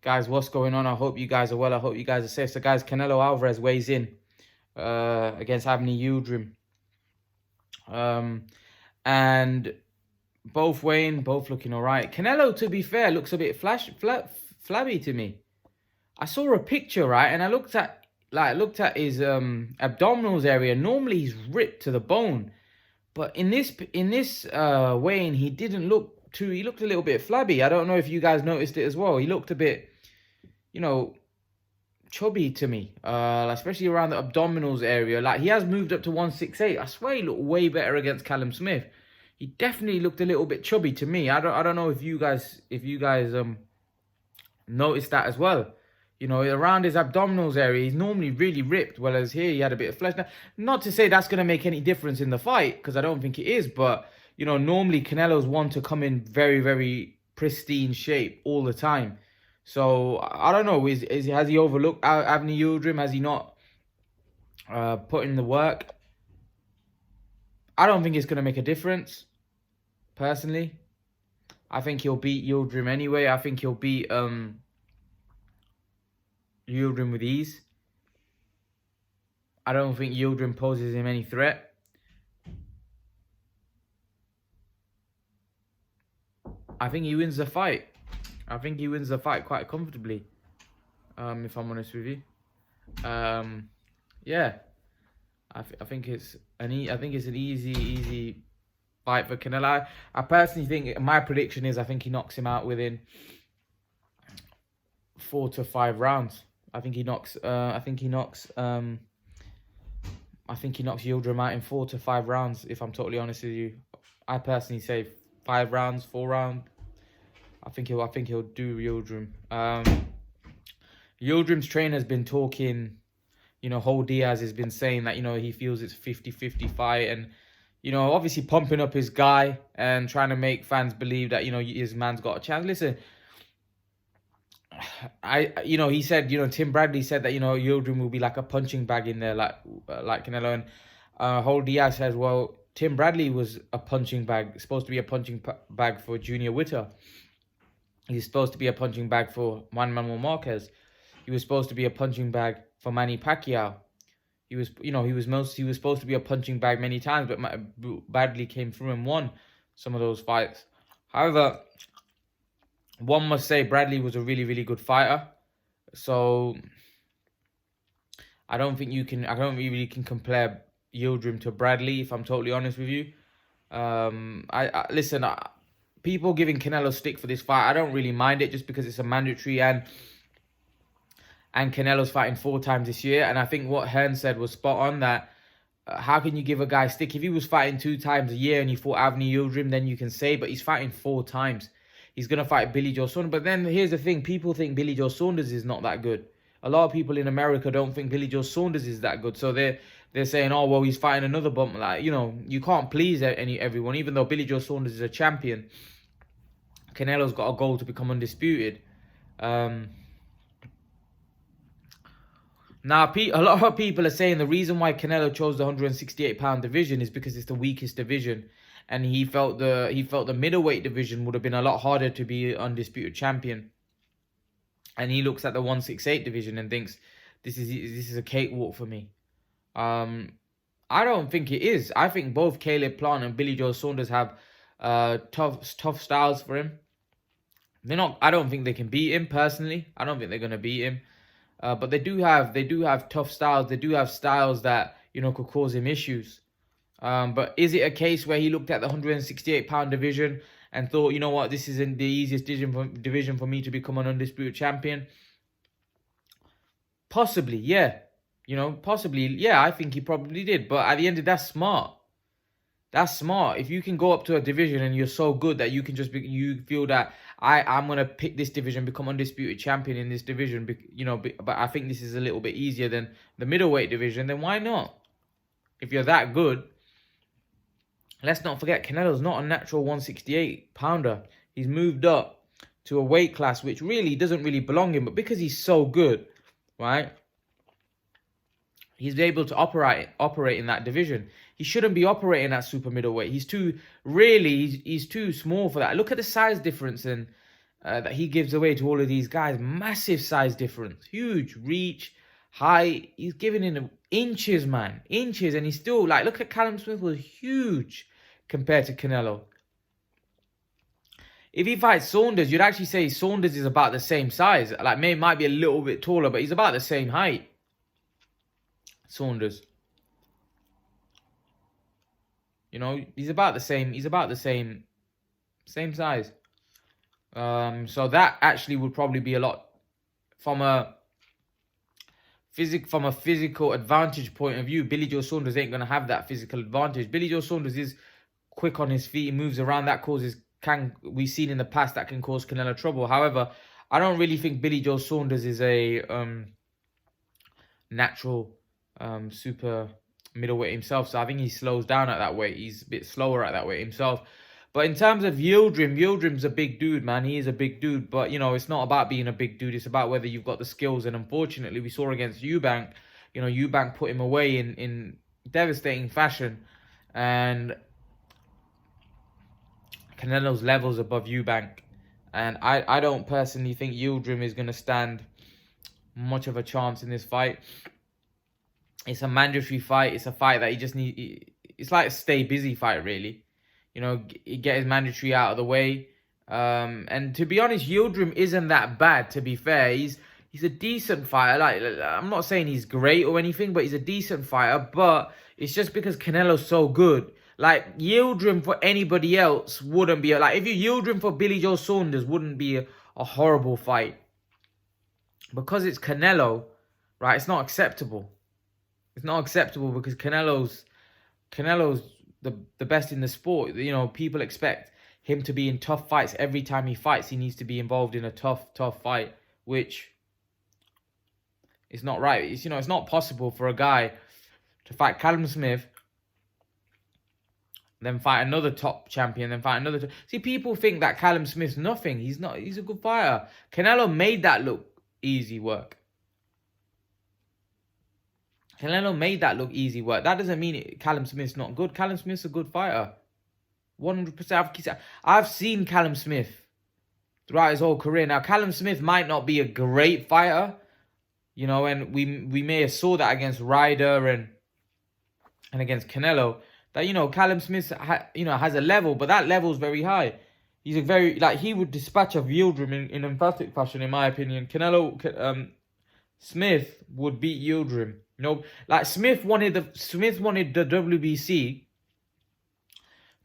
Guys, what's going on? I hope you guys are well. I hope you guys are safe. So, guys, Canelo Alvarez weighs in against Avni Yildrim. And both weighing, both looking all right. Canelo, to be fair, looks a bit flabby to me. I saw a picture, right, and I looked at his abdominals area. Normally, he's ripped to the bone, but in this weighing, he didn't look too. He looked a little bit flabby. I don't know if you guys noticed it as well. He looked a bit, chubby to me, especially around the abdominals area. Like, he has moved up to 168. I swear he looked way better against Callum Smith. He definitely looked a little bit chubby to me. I don't know if you guys noticed that as well. Around his abdominals area, he's normally really ripped, whereas here he had a bit of flesh. Now, not to say that's going to make any difference in the fight, because I don't think it is, but, normally Canelo's one to come in very, very pristine shape all the time. So, I don't know, has he overlooked Avni Yildrim? Has he not put in the work? I don't think it's going to make a difference, personally. I think he'll beat Yildrim anyway. I think he'll beat Yildrim with ease. I don't think Yildrim poses him any threat. I think he wins the fight. I think he wins the fight quite comfortably, if I'm honest with you. Yeah, I think it's an easy fight for Canelo. I personally think, my prediction is, I think he knocks him out within 4 to 5 rounds. I think he knocks Yildrim out in 4 to 5 rounds, if I'm totally honest with you. I personally say 5 rounds, 4 rounds. I think he'll do Yildrim. Yildrim's trainer's been talking, Whole Diaz has been saying that, he feels it's 50-50 fight, and, obviously pumping up his guy and trying to make fans believe that, his man's got a chance. Listen, he said, Tim Bradley said that, Yildrim will be like a punching bag in there, like Canelo. And Whole Diaz says, well, Tim Bradley was a punching bag, supposed to be a punching bag for Junior Witter. He's supposed to be a punching bag for Juan Manuel Marquez. He was supposed to be a punching bag for Manny Pacquiao. He was supposed to be a punching bag many times, but Bradley came through and won some of those fights. However, one must say Bradley was a really, really good fighter. So I don't really can compare Yildrim to Bradley, if I'm totally honest with you. Listen, people giving Canelo stick for this fight, I don't really mind it, just because it's a mandatory, and Canelo's fighting 4 times this year. And I think what Hearn said was spot on, that how can you give a guy stick? If he was fighting 2 times a year and he fought Avni Yildrim, then you can say, but he's fighting 4 times. He's going to fight Billy Joe Saunders. But then here's the thing. People think Billy Joe Saunders is not that good. A lot of people in America don't think Billy Joe Saunders is that good. So they're saying, oh, well, he's fighting another bump. Like, you can't please everyone. Even though Billy Joe Saunders is a champion, Canelo's got a goal to become undisputed. Now, a lot of people are saying the reason why Canelo chose the 168-pound division is because it's the weakest division, and he felt the middleweight division would have been a lot harder to be undisputed champion. And he looks at the 168 division and thinks, this is a cakewalk for me. I don't think it is. I think both Caleb Plant and Billy Joe Saunders have tough styles for him. I don't think they can beat him personally. I don't think they're gonna beat him. But they do have tough styles. They do have styles that, could cause him issues. But is it a case where he looked at the 168-pound division and thought, you know what, this isn't the easiest division for me to become an undisputed champion? Possibly, yeah. Possibly, yeah, I think he probably did. But at the end of that's smart. That's smart. If you can go up to a division and you're so good that you can you feel that I'm going to pick this division, become undisputed champion in this division, but I think this is a little bit easier than the middleweight division, then why not? If you're that good. Let's not forget, Canelo's not a natural 168-pounder. He's moved up to a weight class which really doesn't really belong him, but because he's so good, right, he's able to operate in that division. He shouldn't be operating at super middleweight. He's too small for that. Look at the size difference that he gives away to all of these guys. Massive size difference, huge reach, height. He's giving in inches, man, inches, and he's still like, look at Callum Smith was huge compared to Canelo. If he fights Saunders, you'd actually say Saunders is about the same size. Like, might be a little bit taller, but he's about the same height. Saunders. You know, he's about the same. He's about the same size. So that actually would probably be a lot from a physical advantage point of view. Billy Joe Saunders ain't gonna have that physical advantage. Billy Joe Saunders is quick on his feet. He moves around. That we've seen in the past that can cause Canelo trouble. However, I don't really think Billy Joe Saunders is a natural super middleweight himself. So I think he slows down at that weight. He's a bit slower at that weight himself. But in terms of Yildrim's a big dude, man. He is a big dude. But, you know, it's not about being a big dude. It's about whether you've got the skills. And unfortunately, we saw against Eubank, you know, Eubank put him away in devastating fashion. And Canelo's levels above Eubank. And I don't personally think Yildrim is going to stand much of a chance in this fight. It's a mandatory fight. It's a fight that he just it's like a stay busy fight, really. You know, get his mandatory out of the way. And to be honest, Yildrim isn't that bad, to be fair. He's a decent fighter. Like, I'm not saying he's great or anything, but he's a decent fighter. But it's just because Canelo's so good. Like, Yildrim for anybody else wouldn't be... Like, if you Yildrim for Billy Joe Saunders wouldn't be a horrible fight. Because it's Canelo, right, it's not acceptable. It's not acceptable because Canelo's the best in the sport. You know, people expect him to be in tough fights. Every time he fights, he needs to be involved in a tough fight, which is not right. It's, you know, it's not possible for a guy to fight Callum Smith, then fight another top champion, then fight another... See, people think that Callum Smith's nothing. He's not. He's a good fighter. Canelo made that look easy work. Canelo made that look easy work. That doesn't mean Callum Smith's not good. Callum Smith's a good fighter. 100%. I've seen Callum Smith throughout his whole career. Now, Callum Smith might not be a great fighter, you know, and we may have saw that against Ryder and against Canelo. That, you know, Callum Smith, has a level, but that level's very high. He's a very, like, he would dispatch of Yildrim in emphatic fashion, in my opinion. Smith would beat Yildrim. You know, like, Smith wanted the WBC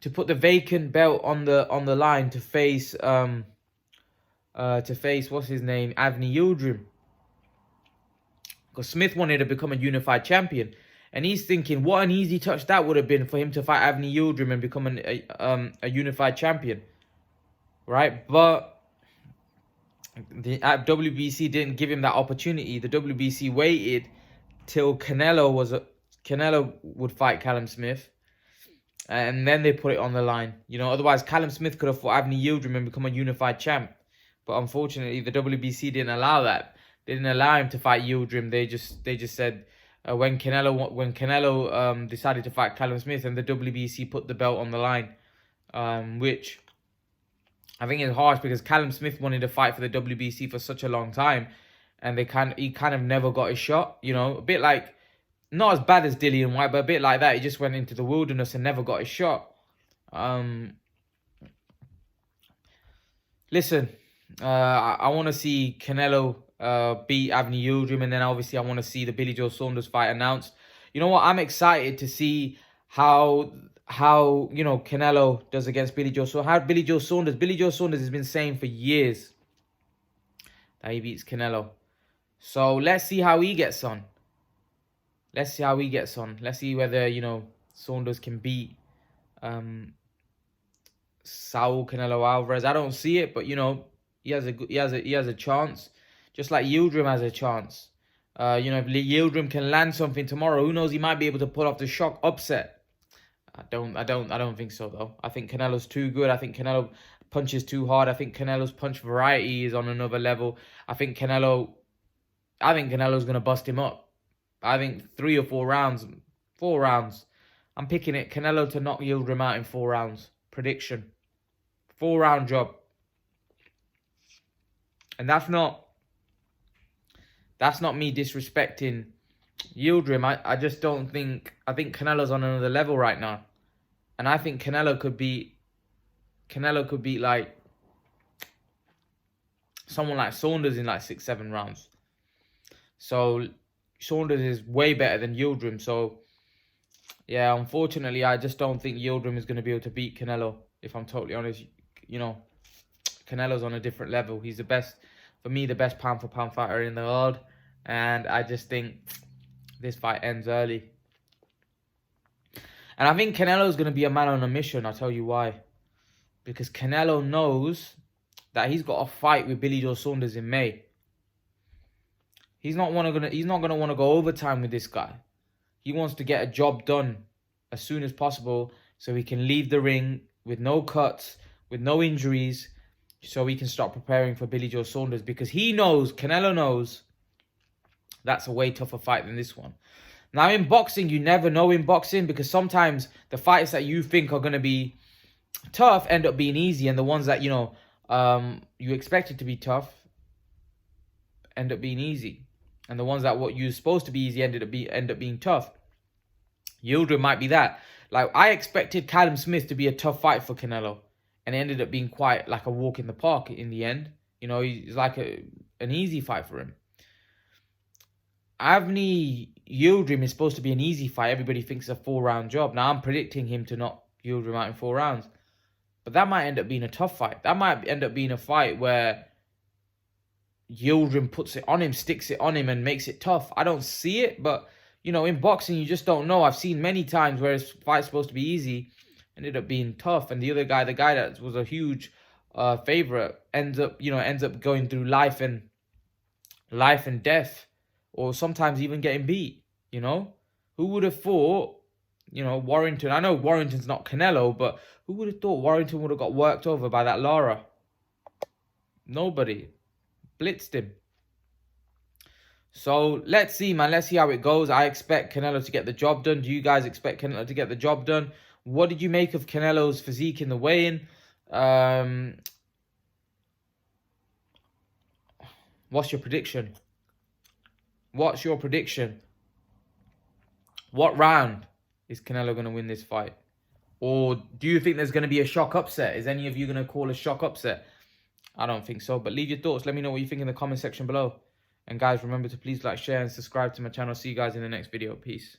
to put the vacant belt on the line to face what's his name, Avni Yildrim, because Smith wanted to become a unified champion, and he's thinking what an easy touch that would have been for him to fight Avni Yildrim and become a unified champion, right? But the WBC didn't give him that opportunity. The WBC waited till Canelo would fight Callum Smith, and then they put it on the line. You know, otherwise Callum Smith could have fought Avni Yildrim and become a unified champ. But unfortunately, the WBC didn't allow that. They didn't allow him to fight Yildrim. They just said when Canelo decided to fight Callum Smith, and the WBC put the belt on the line, which I think is harsh because Callum Smith wanted to fight for the WBC for such a long time, and he kind of never got his shot. You know, a bit like, not as bad as Dillian White, but a bit like that. He just went into the wilderness and never got his shot. Listen, I want to see Canelo beat Avni Yildrim, and then obviously I want to see the Billy Joe Saunders fight announced. You know what? I'm excited to see how you know, Canelo does against Billy Joe Saunders. How Billy Joe Saunders has been saying for years that he beats Canelo. So let's see how he gets on. Let's see whether, you know, Saunders can beat Saul Canelo Alvarez. I don't see it, but, you know, he has a chance, just like Yildrim has a chance. You know, if Yildrim can land something tomorrow, who knows? He might be able to pull off the shock upset. I don't think so, though. I think Canelo's too good. I think Canelo punches too hard. I think Canelo's punch variety is on another level. I think Canelo's gonna bust him up. I think 3 or 4 rounds. 4 rounds. I'm picking it. Canelo to knock Yildrim out in 4 rounds. Prediction. 4-round job. And that's not me disrespecting Yildirim. I just don't think... I think Canelo's on another level right now. And I think Canelo could beat like someone like Saunders in like 6-7 rounds. So Saunders is way better than Yildirim. So yeah, unfortunately, I just don't think Yildirim is going to be able to beat Canelo. If I'm totally honest, you know, Canelo's on a different level. He's the best, for me, the best pound for pound fighter in the world. And I just think this fight ends early. And I think Canelo's going to be a man on a mission. I'll tell you why. Because Canelo knows that he's got a fight with Billy Joe Saunders in May. He's not gonna want to go overtime with this guy. He wants to get a job done as soon as possible so he can leave the ring with no cuts, with no injuries, so he can start preparing for Billy Joe Saunders, because he knows, Canelo knows, that's a way tougher fight than this one. Now, in boxing, you never know in boxing, because sometimes the fights that you think are going to be tough end up being easy, and the ones that, you know, you expected to be tough end up being easy. And the ones that what you're supposed to be easy end up being tough. Yildirim might be that. Like, I expected Callum Smith to be a tough fight for Canelo, and it ended up being quite like a walk in the park in the end. You know, it's like an easy fight for him. Avni Yildrim is supposed to be an easy fight. Everybody thinks it's a 4-round job. Now, I'm predicting him to knock Yildirim out in 4 rounds. But that might end up being a tough fight. That might end up being a fight where Yildirim puts it on him, sticks it on him, and makes it tough. I don't see it, but, you know, in boxing, you just don't know. I've seen many times where a fight's supposed to be easy, ended up being tough. And the other guy, the guy that was a huge favorite, ends up going through life and death, or sometimes even getting beat, you know? Who would have thought, you know, Warrington... I know Warrington's not Canelo, but who would have thought Warrington would have got worked over by that Lara? Nobody. Blitzed him. So, let's see, man. Let's see how it goes. I expect Canelo to get the job done. Do you guys expect Canelo to get the job done? What did you make of Canelo's physique in the weigh-in? What's your prediction? What's your prediction? What round is Canelo going to win this fight? Or do you think there's going to be a shock upset? Is any of you going to call a shock upset? I don't think so. But leave your thoughts. Let me know what you think in the comment section below. And guys, remember to please like, share, and subscribe to my channel. See you guys in the next video. Peace.